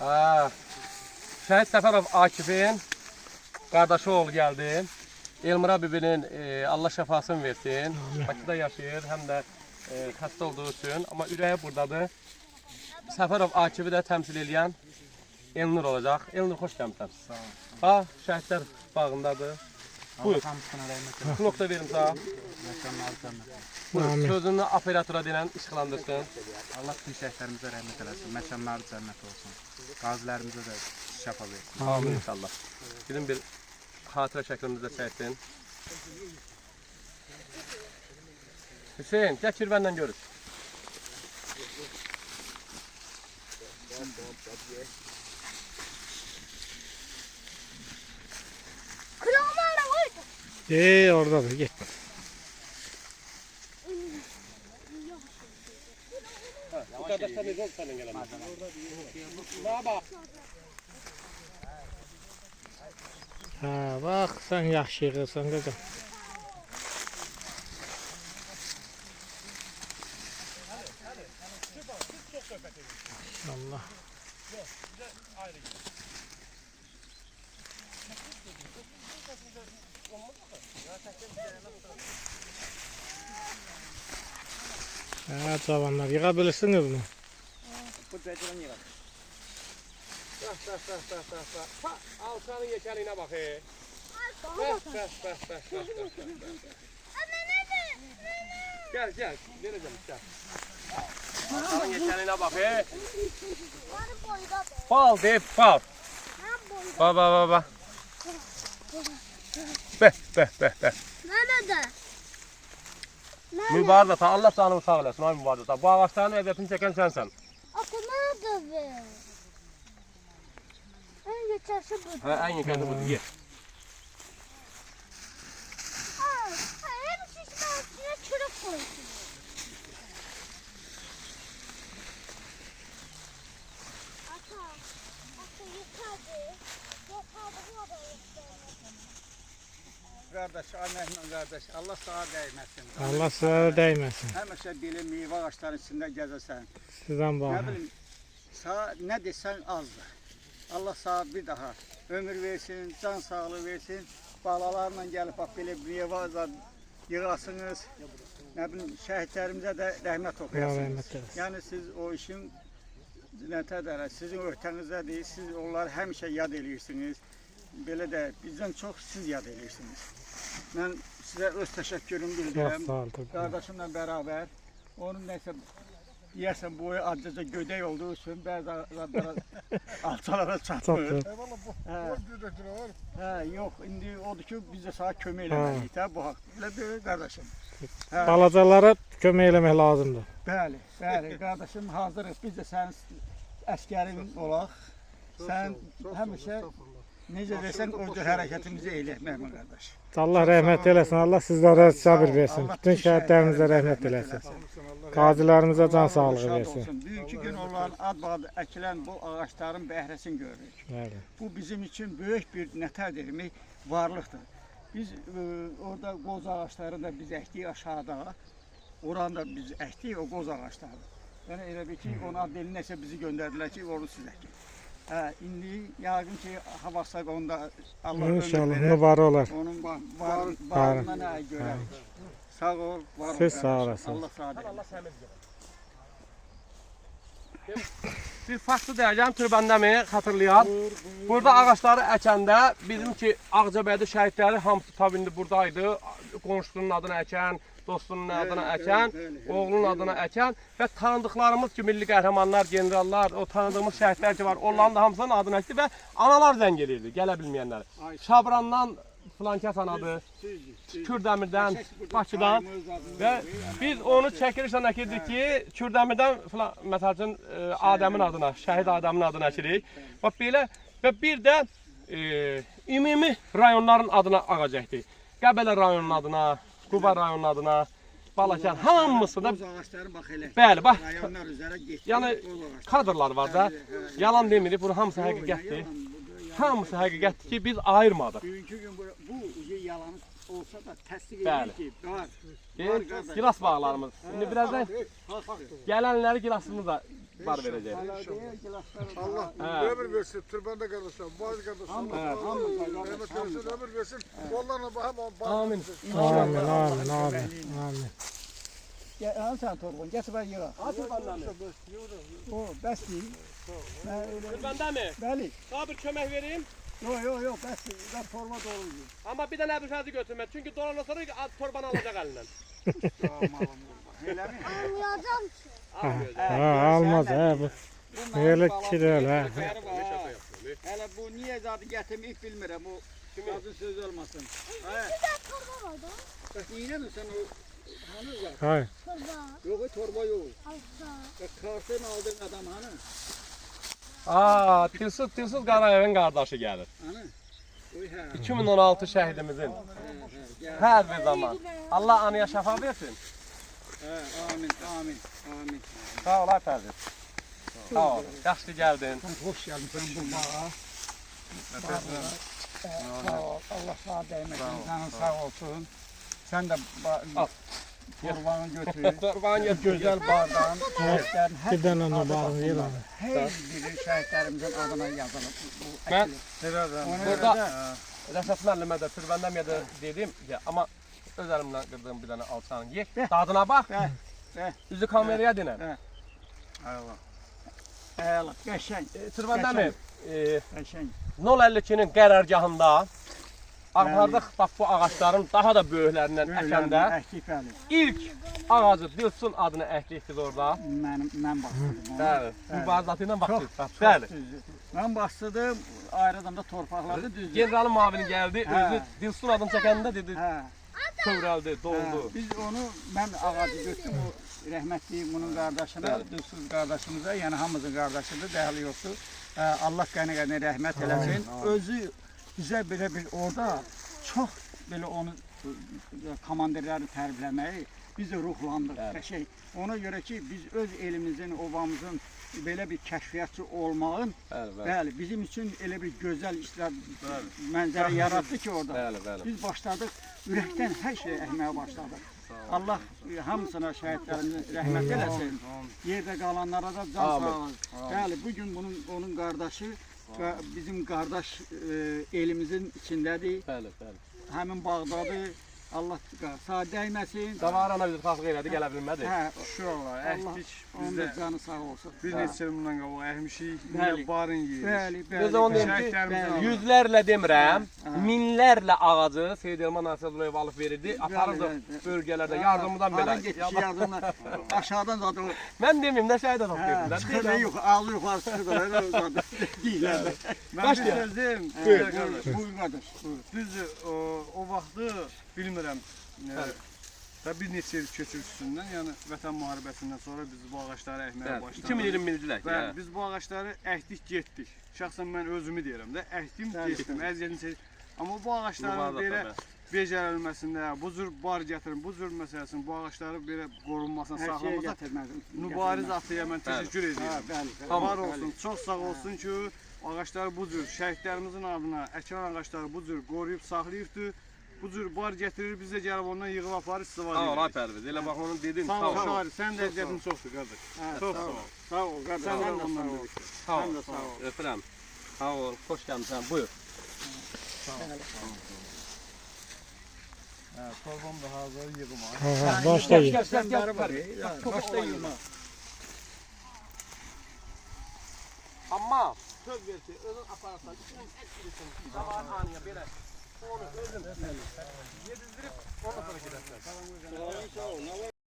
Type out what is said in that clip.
Şəhid Səfərov Akifin qardaşı oğlu gəldi. Elmira bibinin Allah şəfasını versin. Bakıda yaşayır, həm də xəstə olduğu üçün. Amma ürəyi buradadır. Səfərov Akifi də təmsil edən Elnur olacaq. Elnur, xoş gəlmişsən. Sağ ol. Ha, şəhidlər bağındadır. Buyur. Knok da verim sana. Buyur, sözünü operatora denən işıqlandırsın. Allah bütün şəhidlərimizə rəhmət eləsin. Məkanları cənnət olsun. Qazilərimizə də şəfa versin. Amin inşallah. Bizim bir xatirə şəklimizdə çəksin. Hüseyin, gəl kirvənlə görüş. Oradadır, git. Bu qardaşlar necə oldu səndən gələn? Bana bax. Ha, bax, sən yaxşı yığırsan qızım. Allah. Ha, cavanlar, yığa bilirsiniz mi? Bu cəcirən yığaq. Bax. Alçanın yekəlinə bax. Bəs. Gəl, verəcəm, gəl. Alçanın yekəlinə bax. Bal deyib, bal. Bax. Bəh. Nerede? Mübarək ata, Allah canını sağ eləsin, ay mübarək ata. Bu ağaçların əziyyətini çəkən sənsən. Ata nerede be? En geçerse bu. Hə, ən yekəndi budur, ye. Hem şişme üstüne çürük koysun. Ata yeterdi. Bu kadar yeterdi. Qardaş, anəhlə qardaş, Allah sağa dəyməsin. Allah sizlərə dəyməsin. Həmişə belə meyvə ağaçların içində gəzəsən. Sizdən Nə bağlı. bilim, sağa nə desən azdır. Allah sağa bir daha ömür versin, can sağlığı versin. Balalarla gəlib bax belə meyvə ağaçları yığasınız. Nə bilim, şəhidlərimizə də rəhmət Allah oxuyasınız. rəhmət eləsin. Yəni siz o işin nətədər, sizin öhdənizdədir. Siz onları həmişə yad edirsiniz. Belə də bizdən çox siz yad edirsiniz. Mən sizə öz təşəkkürümü Çox bildirirəm. sağ ol. Qardaşımla bərabər. Onun nəsə deyəsən boyu acıca gödək olduğu üçün bəzi adlara alçalara çatmır. Hə, yox, indi odur ki, biz də sana kömək eləməliyik də bu haqda. Elə deyil qardaşım. Hə, Balacalara kömək eləmək lazımdır. bəli, qardaşım hazırıq. Biz də sənin əskərin olaq. Sən həmişə necə desən o cür hərəkətimizi eləyək Məhmud qardaş. Allah rəhmət eləsin. Allah sizlərə səbir versin. Bütün şəhidlərimizə rəhmət eləsin. Qazilərimizə can sağlığı versin. Bugünkü gün onların ad-badı əkilən bu ağaçların bəhrəsini görürük. Bəli. Bu bizim üçün böyük bir nətərdir, varlıqdır. Biz orada qoz ağaçlarını da biz əkdik aşağıda. Oranı da biz əkdik o qoz ağaçlarını. Yəni elə bir ki, onun adını nəsə bizi göndərdilər ki, onu siz əkin. Hə, indi yəqin ki, havasaq onda Allah ömür İnşallah verər. mübarək olar. Onun varlığına nə görərik. Sağ ol, var ol. Siz sağ qardaşım. olasınız. Allah sağ olun. Allah səmiz Bir faktı deyəcəm, türbəndəmi xatırlayaq. Burada ağaçları əkəndə bizim ki, Ağcabədi şəhidləri hamısı tabindi buradaydı. Qonşusunun adını əkən, dostunun adını əkən, oğlunun adını əkən və tanıdıqlarımız ki, milli qəhrəmanlar, generallar, o tanıdığımız şəhidlər ki var, onların da hamısının adını əkdi və analar zəng edirdi, gələ bilməyənlər. Şabrandan filankəs anadı, Kürdəmirdən, Bakıdan və biz onu çəkilişlə əkirdik ki, Kürdəmirdən məsəl üçün Adəmin adına, şəhid Adəmin adına əkirik. Bax belə və bir də ümumi rayonların adına ağac əkdik. Qəbələ rayonunun adına, Quba rayonunun adına, Balakən hamısı da Qoz ağaçları bax elə. bəli, bax Rayonlar üzərə getdi. yəni kadrlar var da, yalan demirik, bunu hamısı həqiqətdir. Hamısı həqiqətdir ki, biz ayırmadıq. Bugünkü gün bu yalanı olsa da təsdiq Bəli. edir ki, var. Gilas bağlarımız. Şimdi birazdan gelenleri gilasımız da var vereceğiz. Allah He. ömür versin, türbanda kardeşler, bazı kardeşler, Allah rahmet eylesin, ömür versin. Onlarla hem Amin. Amin, amin, amin, amin. Al sen torbanı, getir ben yığa. Atır benden mi? O, bəs deyil. Mən öyle... Benden mi? Bəli. Sana bir kömek vereyim. Yok, bəs deyil. Ben torba doluyum. Ama bir de ne bir şey götürme. Çünkü dolanla sonra torbanı alacak elinden. Öyle mi? Anlayacağım ki. Almıyor. Ha, almaz ha bu. Böyle kirel ha. Hele bu niye zaten getirmeyip bilmirəm. O yazın söz olmasın. Bir de torba var da. Bak iğne mi sen o? Hanı var? Hayır. Torba. Yok torba yok. Altta. Bak kartını aldın adam hanı? Aa, Tilsiz Qarayevin qardaşı gəlir. Hanı? Oy hə. 2016 şəhidimizin. Hər bir zaman. Allah anıya şəfa versin. Amin, amin, amin. Sağ ol Ayfərdir. Sağ ol. Yaxşı gəldin. Hoş geldin sen bu bağa. Sağ ol. Allah sağ değmesin. Canın sağ olsun. Sen de Al. kurbanı götür. Qurban get Güzel bağdan. Şehitlerin Bir dənə onu bağlı yer onu. her biri şehitlerimizin adına yazılır. Bu Mən ekilir. Ona burada göre de Rəşad müəllimə də türbəndəm də dedim ki, amma öz əlimlə qırdığım bir dənə alçanı ye. Bəh. Dadına bax. Bəh. Üzü kameraya dinən. Bəh. Allah. eyvallah. Qəşəng. Türbəndəmi? Qəşəng. 052-nin qərargahında ağardıq bax bu ağacların daha da böyüklərindən əkəndə Əkik bəli. ilk ağacı Dilsun adını əkdik biz orada. Mən bastırdım. onu. Bəli. Mübarizatı ilə Çox, baxdıq. Bəli. düzdür. Mən bastırdım. Ayrıdan da torpaqları düzdür. Generalın mavini gəldi, Hə. özü Dilsun adını çəkəndə dedi, Hə. kövrəldi, doldu. Biz onu mən ağacı götürdüm o rəhmətli bunun qardaşına, Dilsuz qardaşımıza, yəni hamımızın qardaşıdır, dəhli yoxdur. Allah qəni-qəni rəhmət eləsin. Özü bizə belə bir orada çox belə onu komandirləri tərbiyələməyi bizi ruhlandırır. Qəşəng. Ona görə ki biz öz elimizin, ovamızın belə bir kəşfiyyatçı olmağın bəli bizim üçün elə bir gözəl işlər mənzərə yaratdı ki orada. Bəli. Biz başladıq ürəkdən hər şey əkməyə başladıq. Allah hamısına şəhidlərimizin rəhmət eləsin. Yerdə qalanlara da can sağlığı. Bəli, bu gün onun qardaşı və bizim qardaş elimizin içindədir. Bəli. Həmin bağdadır. Allah sağ dəyməsin. Davarana bir xalq elədi, gələ bilmədi. Hə, Şuralar, Allah əkdik. onun da canı sağ olsun. Bir neçə il bundan qabaq əkmişik. Bəli. Yine barın yeyirik. Bəli, Biz onu bəli. deyim ki, Şəhidlərimizin yüzlərlə demirəm, Hə. minlərlə ağacı Seyid Elman Əsədullayev alıb verirdi. Aparırdı bəli. bölgələrdə yardımdan belə. Hara getmiş yardımla aşağıdan zaten Mən demeyim də şəhid adam hə, çıxır deyirlər. yox, ağlı yuxarı çıxır öyle zaten deyirlər. Mən bir söz deyim. Buyur, qardaş. buyur qardaş. Buyur. Düzdür, o vaxtı bilmirəm. Və bir neçə il keçir üstündən, yəni Vətən müharibəsindən sonra biz bu ağaçları əkməyə başladıq. 2020-ci ildə. Bəli, biz bu ağaçları əkdik, getdik. Şəxsən mən özümü deyirəm də, əkdim, getdim, əziyyətini çəkdim. Amma bu ağaçların belə becərilməsində, bu cür bar gətirin, bu cür məsələsinin, bu ağaçların belə qorunmasına, Hər şeyi saxlanmasına gətirmədim. Mübariz Atıya mən təşəkkür Hə, edirəm. bəli. Var olsun, çox sağ olsun ki, ağaçları bu cür, şəhidlərimizin adına əkilən ağaçları bu cür qoruyub, saxlayıbdır. Bu cür bar gətirir, biz də gəlib ondan yığıb aparır, istifadə Sağ ol edirik. Aypərviz. Elə bax onun dedin. Sağ ol, Sağ ol. Şahir, sən də əziyyətin çoxdur, qardaş. Çox sağ ol. Sağ ol qardaş. Sən də Sən də ondan sağ ol. birlikdə. Sağ ol. Sən də sağ ol. Öpürəm. Sağ ol. Xoş gəlmisən. Buyur. Torbam da hazır, yığım var. Ha, başda yer. Sən bəri var. Başda yığma. Amma söz versə, özün apararsan, üçün ət bilirsin. Zavar anıya belə. Onu özün yedizdirib, ondan sonra gedərsən. Sağ ol.